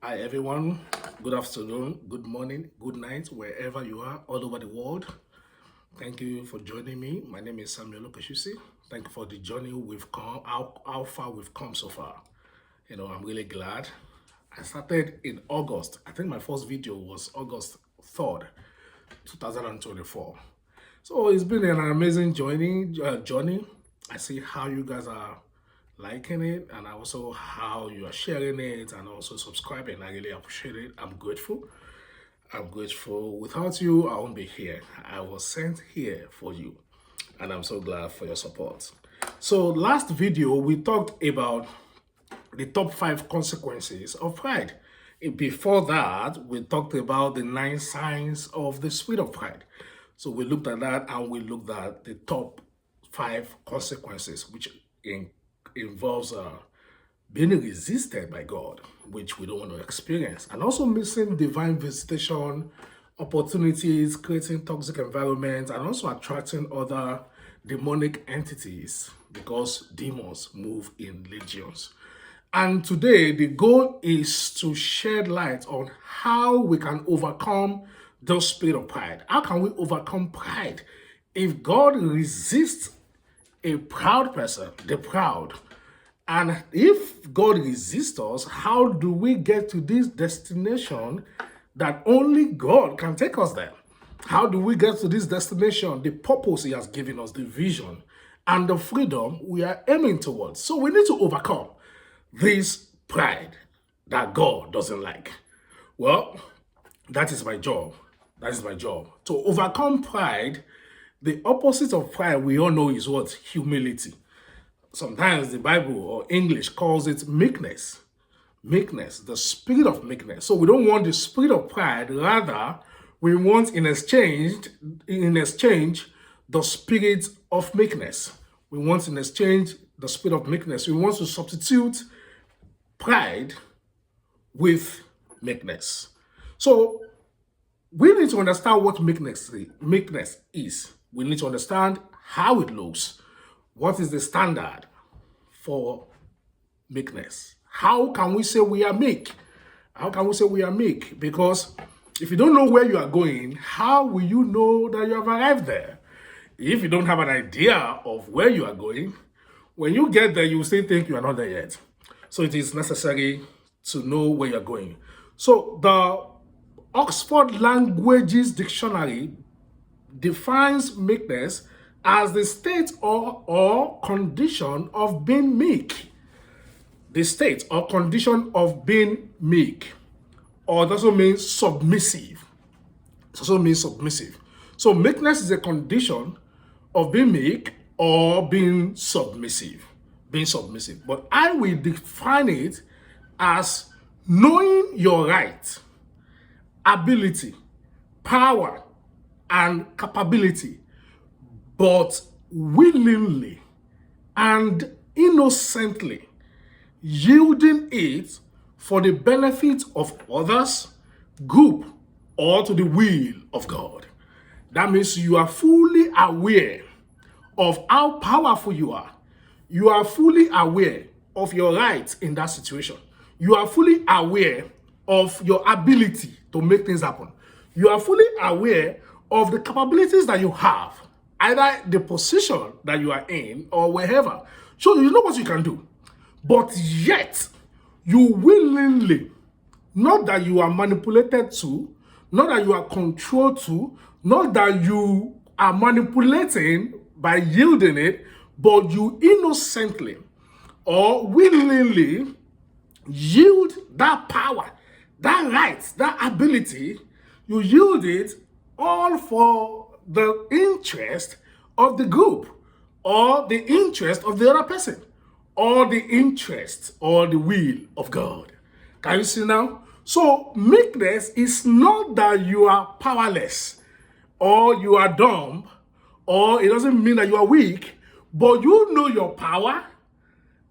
Hi everyone, good afternoon, good morning, good night, wherever you are all over the world. Thank you for joining me. My name is Samuel Okeshusi. Thank you for the journey we've come, how far we've come so far. I'm really glad. I started in August. I think my first video was August 3rd, 2024. So it's been an amazing journey. I see how you guys are liking it and also how you are sharing it and also subscribing. I really appreciate it. I'm grateful. I'm grateful. Without you, I won't be here. I was sent here for you, and I'm so glad for your support. So last video, we talked about the top 5 consequences of pride. Before that, we talked about the 9 signs of the spirit of pride. So we looked at that and we looked at the top 5 consequences, which involves being resisted by God, which we don't want to experience, and also missing divine visitation opportunities, creating toxic environments, and also attracting other demonic entities because demons move in legions. And today, the goal is to shed light on how we can overcome the spirit of pride. How can we overcome pride? If God resists a proud person, the proud, and if God resists us, how do we get to this destination that only God can take us there? How do we get to this destination? The purpose He has given us, the vision, and the freedom we are aiming towards. So we need to overcome this pride that God doesn't like. Well, that is my job. That is my job. To overcome pride, the opposite of pride, we all know, is what? Humility. Sometimes the Bible or English calls it meekness. Meekness, the spirit of meekness. So we don't want the spirit of pride. Rather, we want in exchange the spirit of meekness. We want in exchange the spirit of meekness. We want to substitute pride with meekness. So we need to understand what meekness is. We need to understand how it looks. What is the standard for meekness? How can we say we are meek? How can we say we are meek? Because if you don't know where you are going, how will you know that you have arrived there? If you don't have an idea of where you are going, when you get there, you will still think you are not there yet. So it is necessary to know where you're going. So the Oxford Languages Dictionary defines meekness as the state or condition of being meek. The state or condition of being meek. Or it also means submissive. It also means submissive. So meekness is a condition of being meek or being submissive. Being submissive. But I will define it as knowing your right, ability, power, and capability, but willingly and innocently yielding it for the benefit of others, group, or to the will of God. That means you are fully aware of how powerful you are. You are fully aware of your rights in that situation. You are fully aware of your ability to make things happen. You are fully aware of the capabilities that you have, either the position that you are in or wherever. So you know what you can do. But yet, you willingly, not that you are manipulated to, not that you are controlled to, not that you are manipulating by yielding it, but you innocently or willingly yield that power, that right, that ability, you yield it all for the interest of the group or the interest of the other person or the interest or the will of God. Can you see now? So meekness is not that you are powerless or you are dumb or it doesn't mean that you are weak, but you know your power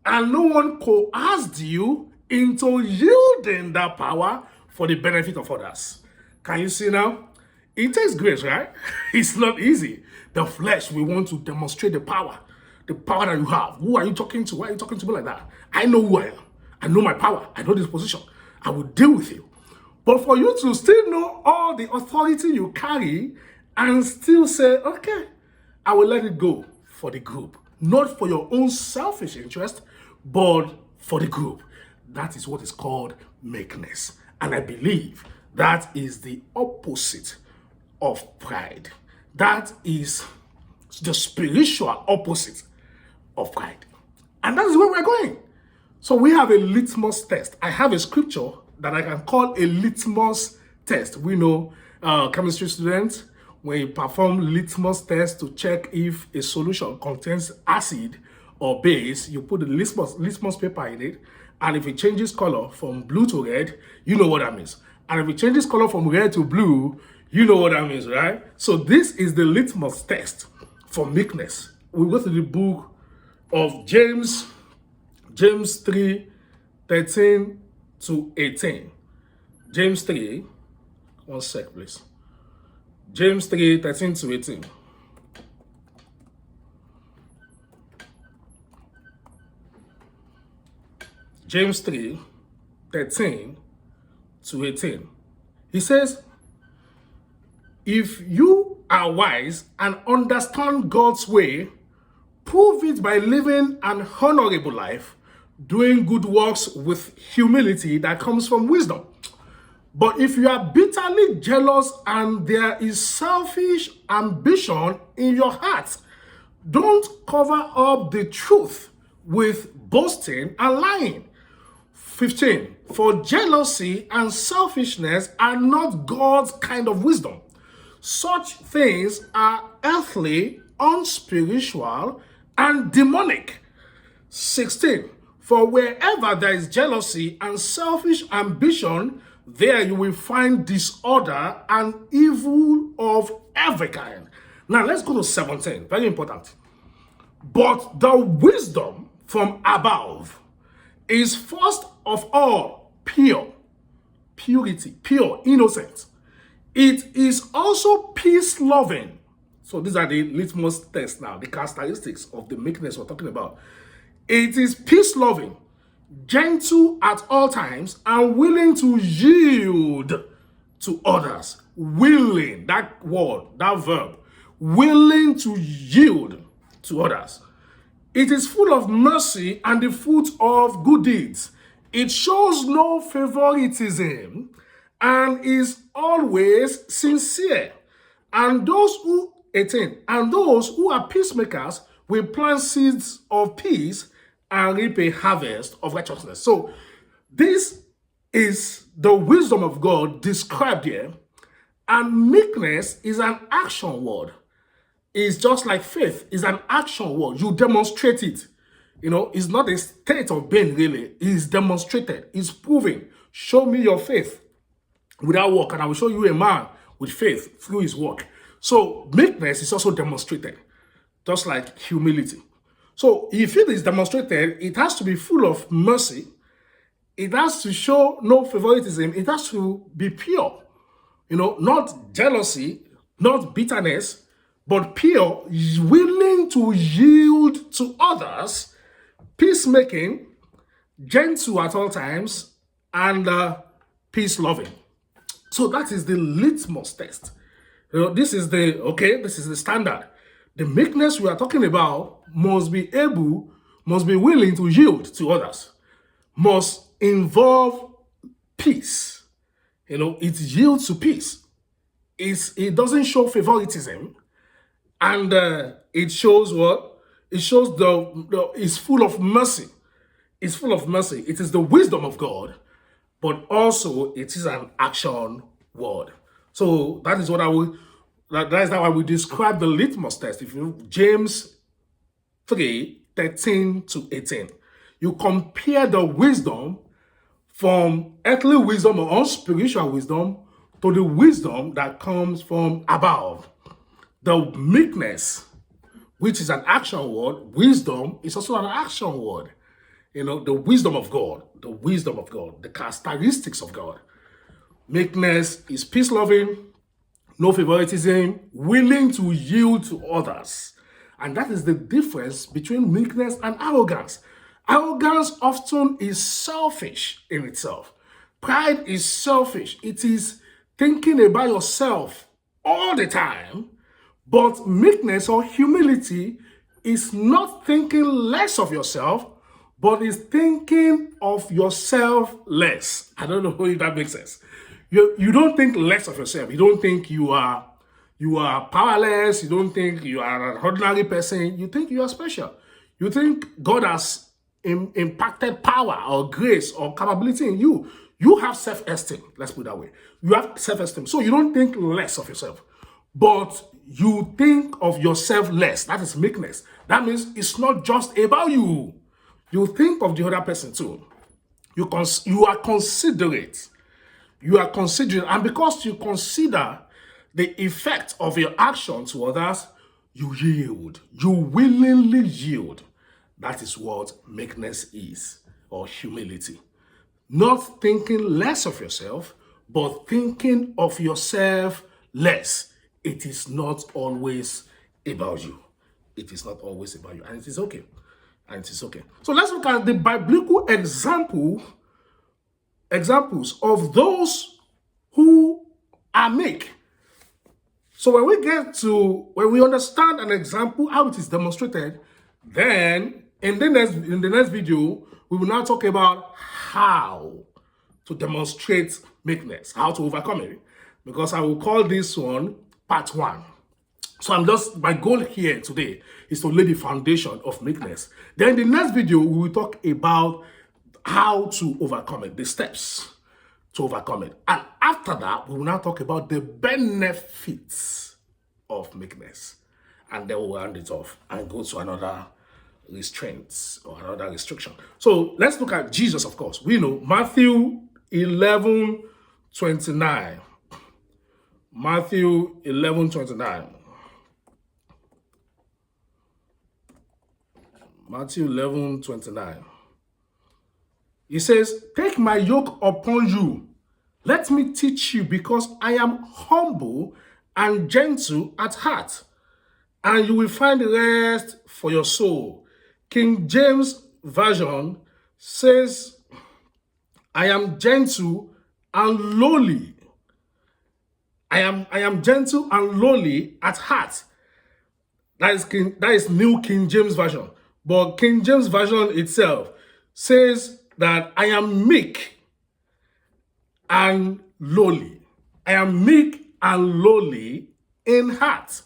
and no one coerced you into yielding that power for the benefit of others. Can you see now? It takes grace, right? It's not easy. The flesh, we want to demonstrate the power that you have. Who are you talking to? Why are you talking to me like that? I know who I am. I know my power. I know this position. I will deal with you. But for you to still know all the authority you carry and still say, okay, I will let it go for the group. Not for your own selfish interest, but for the group. That is what is called meekness. And I believe that is the opposite of pride. That is the spiritual opposite of pride. And that is where we're going. So we have a litmus test. I have a scripture that I can call a litmus test. We know, chemistry students, when you perform litmus test to check if a solution contains acid or base, you put the litmus paper in it, and if it changes color from blue to red, you know what that means. And if it changes color from red to blue, you know what that means, right? So this is the litmus test for meekness. We go to the book of James 3, 13 to 18. James 3, one sec, please. James 3, 13 to 18. James 3, 13 to 18. He says, if you are wise and understand God's way, prove it by living an honorable life, doing good works with humility that comes from wisdom. But if you are bitterly jealous and there is selfish ambition in your heart, don't cover up the truth with boasting and lying. 15. For jealousy and selfishness are not God's kind of wisdom. Such things are earthly, unspiritual, and demonic. 16. For wherever there is jealousy and selfish ambition, there you will find disorder and evil of every kind. Now let's go to 17. Very important. But the wisdom from above is first of all pure, purity, pure, innocent. It is also peace-loving. So these are the litmus tests now, the characteristics of the meekness we're talking about. It is peace-loving, gentle at all times, and willing to yield to others. Willing, that word, that verb, willing to yield to others. It is full of mercy and the fruit of good deeds. It shows no favoritism and is always sincere. And those who are peacemakers will plant seeds of peace and reap a harvest of righteousness. So this is the wisdom of God described here. And meekness is an action word. It's just like faith is an action word. You demonstrate it. You know, it's not a state of being really. It's demonstrated. It's proven. Show me your faith without work, and I will show you a man with faith through his work. So meekness is also demonstrated, just like humility. So if it is demonstrated, it has to be full of mercy. It has to show no favoritism. It has to be pure. You know, not jealousy, not bitterness, but pure, willing to yield to others, peacemaking, gentle at all times, and peace-loving. So that is the litmus test. You know, this is the standard. The meekness we are talking about must be willing to yield to others, must involve peace. You know, it yields to peace. It doesn't show favoritism, and it shows what? It shows it's full of mercy. It's full of mercy. It is the wisdom of God, but also it is an action word. So that is what that is how I will describe the litmus test. If you James 3, 13 to 18, you compare the wisdom from earthly wisdom or unspiritual wisdom to the wisdom that comes from above. The meekness, which is an action word, wisdom is also an action word. You know, the wisdom of God, the characteristics of God. Meekness is peace-loving, no favoritism, willing to yield to others. And that is the difference between meekness and arrogance. Arrogance often is selfish in itself. Pride is selfish. It is thinking about yourself all the time. But meekness or humility is not thinking less of yourself, but is thinking of yourself less. I don't know if that makes sense. You don't think less of yourself. You don't think you are powerless. You don't think you are an ordinary person. You think you are special. You think God has impacted power or grace or capability in you. You have self-esteem. Let's put it that way. You have self-esteem. So you don't think less of yourself, but you think of yourself less. That is meekness. That means it's not just about you. You think of the other person too. You are considerate. You are considerate. And because you consider the effect of your action to others, you yield. You willingly yield. That is what meekness is, or humility. Not thinking less of yourself, but thinking of yourself less. It is not always about you. It is not always about you. And it is okay. And it is okay. So let's look at the biblical examples of those who are meek. So when we understand an example, how it is demonstrated, then in the next video, we will now talk about how to demonstrate meekness, how to overcome it. Because I will call this one part 1. So my goal here today is to lay the foundation of meekness. Then in the next video, we will talk about how to overcome it, the steps to overcome it. And after that, we will now talk about the benefits of meekness. And then we'll round it off and go to another restraints or another restriction. So let's look at Jesus, of course. We know Matthew 11:29. Matthew 11:29. Matthew 11:29. He says, "Take my yoke upon you. Let me teach you, because I am humble and gentle at heart, and you will find rest for your soul." King James Version says, "I am gentle and lowly. I am gentle and lowly at heart." That is New King James Version. But King James Version itself says that I am meek and lowly. I am meek and lowly in heart.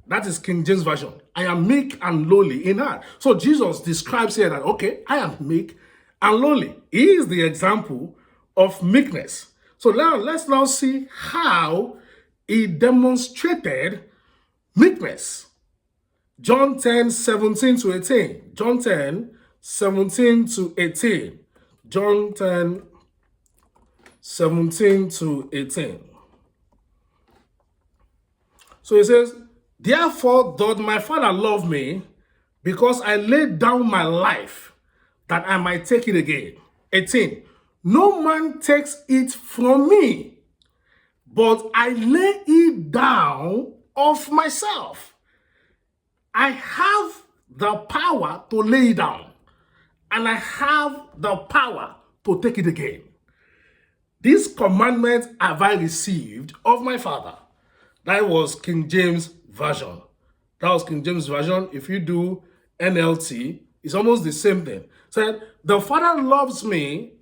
That is King James Version. I am meek and lowly in heart. So Jesus describes here that, okay, I am meek and lowly. He is the example of meekness. So now let's now see how he demonstrated meekness. John 10:17-18. John 10:17-18. John 10:17-18. So he says, "Therefore doth my Father love me, because I laid down my life, that I might take it again." 18. "No man takes it from me, but I lay it down of myself." I have the power to lay it down, and I have the power to take it again. "These commandments have I received of my Father." That was King James Version. If you do NLT, it's almost the same thing. Said, "The Father loves me."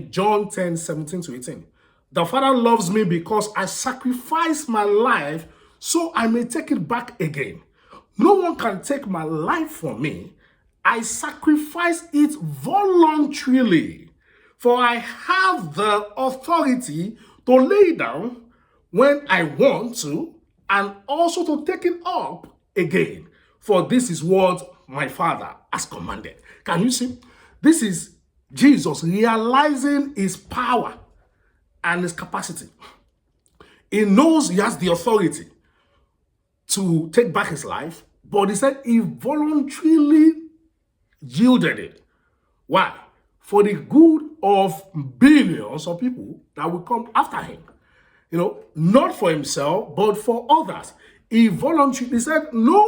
John 10:17-18. "The Father loves me because I sacrifice my life so I may take it back again. No one can take my life from me. I sacrifice it voluntarily, for I have the authority to lay down when I want to, and also to take it up again. For this is what my Father has commanded." Can you see? This is Jesus realizing his power and his capacity. He knows he has the authority to take back his life, but he said he voluntarily yielded it. Why? For the good of billions of people that will come after him. Not for himself, but for others. He voluntarily said, no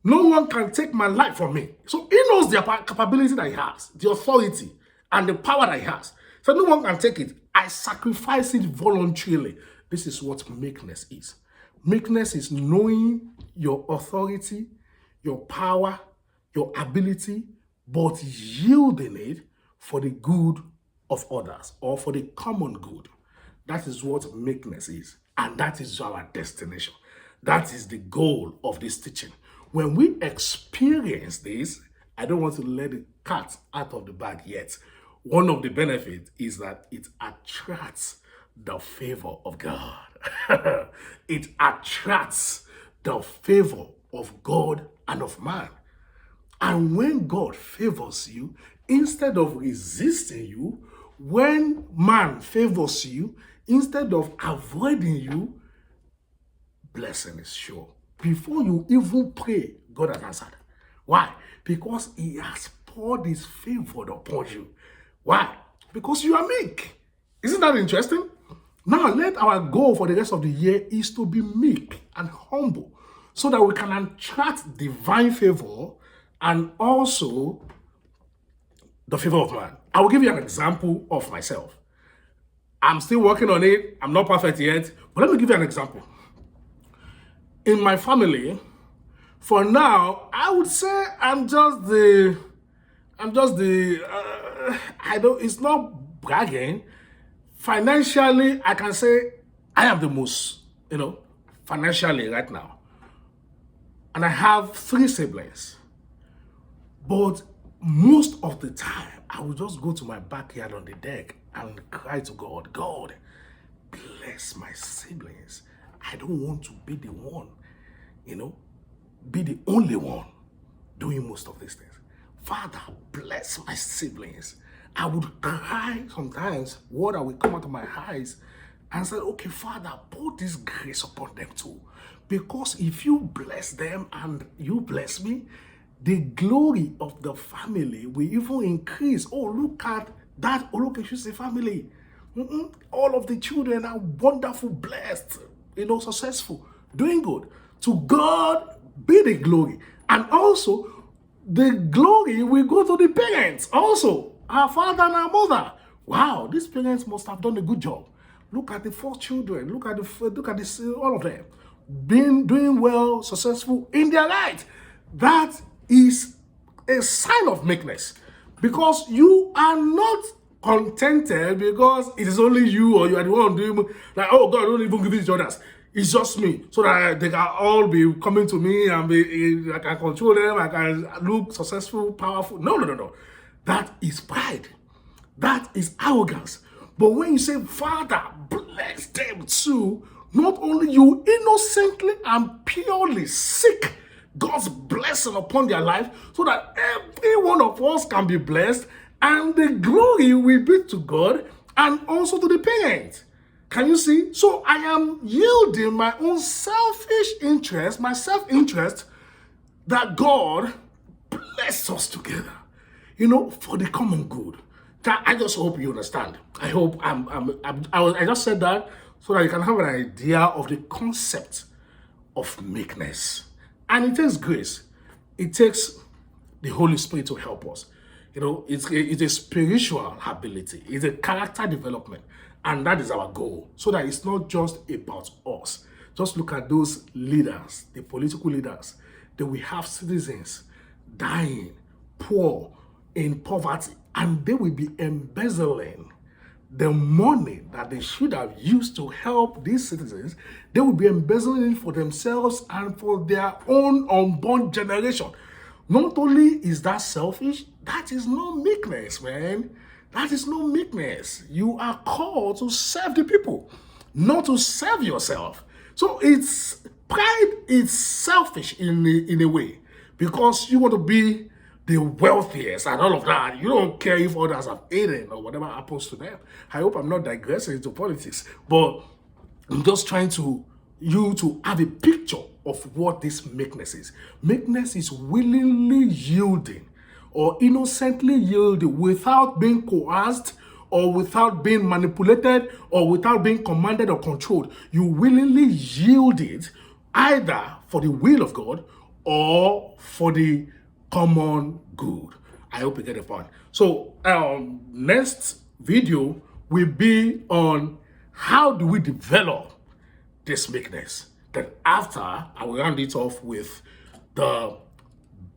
one can take my life from me. So he knows the capability that he has, the authority and the power that he has. So no one can take it. I sacrifice it voluntarily. This is what meekness is. Meekness is knowing your authority, your power, your ability, but yielding it for the good of others or for the common good. That is what meekness is. And that is our destination. That is the goal of this teaching. When we experience this, I don't want to let the cat out of the bag yet. One of the benefits is that it attracts the favor of God. It attracts the favor of God and of man. And when God favors you, instead of resisting you, when man favors you, instead of avoiding you, blessing is sure. Before you even pray, God has answered. Why? Because he has poured his favor upon you. Why? Because you are meek. Isn't that interesting? Now, let our goal for the rest of the year is to be meek and humble so that we can attract divine favor and also the favor of man. I will give you an example of myself. I'm still working on it. I'm not perfect yet, but let me give you an example. In my family, for now, I would say it's not bragging. Financially, I can say I am the most, financially right now. And I have 3 siblings. But most of the time, I will just go to my backyard on the deck and cry to God, God, bless my siblings. I don't want to be the one, be the only one doing most of these things. Father, bless my siblings. I would cry sometimes, water will come out of my eyes, and say, okay, Father, put this grace upon them too. Because if you bless them and you bless me, the glory of the family will even increase. Oh, look at that Olokeshuse family. All of the children are wonderful, blessed, successful, doing good. To God be the glory. And also, the glory will go to the parents. Also, our father and our mother. Wow, these parents must have done a good job. Look at the 4 children. Look at all of them doing well, successful in their right. That is a sign of meekness, because you are not contented because it is only you or you are the one doing, like, oh God, don't even give it to others. It's just me, so that they can all be coming to me and I can control them, I can look successful, powerful. No. That is pride. That is arrogance. But when you say, Father, bless them too, not only you innocently and purely seek God's blessing upon their life so that every one of us can be blessed and the glory will be to God and also to the parents. Can you see? So I am yielding my own selfish interest, my self-interest, that God bless us together, for the common good. I just hope you understand. I hope I just said that so that you can have an idea of the concept of meekness. And it takes grace. It takes the Holy Spirit to help us. It's a spiritual ability. It's a character development. And that is our goal. So that it's not just about us. Just look at those leaders, the political leaders. That we have citizens dying, poor, in poverty. And they will be embezzling the money that they should have used to help these citizens. They will be embezzling it for themselves and for their own unborn generation. Not only is that selfish, that is no meekness, man. That is no meekness. You are called to serve the people, not to serve yourself. So pride is selfish in a way, because you want to be the wealthiest and all of that. You don't care if others have eaten or whatever happens to them. I hope I'm not digressing into politics, but I'm just trying you to have a picture of what this meekness is. Meekness is willingly yielding or innocently yielding without being coerced or without being manipulated or without being commanded or controlled. You willingly yield it either for the will of God or for the common good. I hope you get the point. So next video will be on how do we develop this meekness. Then after, I will round it off with the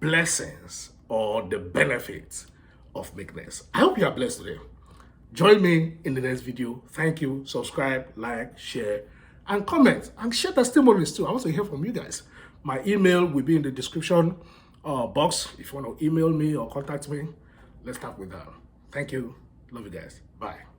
blessings or the benefits of meekness. I hope you are blessed today. Join me in the next video. Thank you. Subscribe, like, share, and comment. And share testimonies too. I want to hear from you guys. My email will be in the description box. If you want to email me or contact me, let's start with that. Thank you. Love you guys. Bye.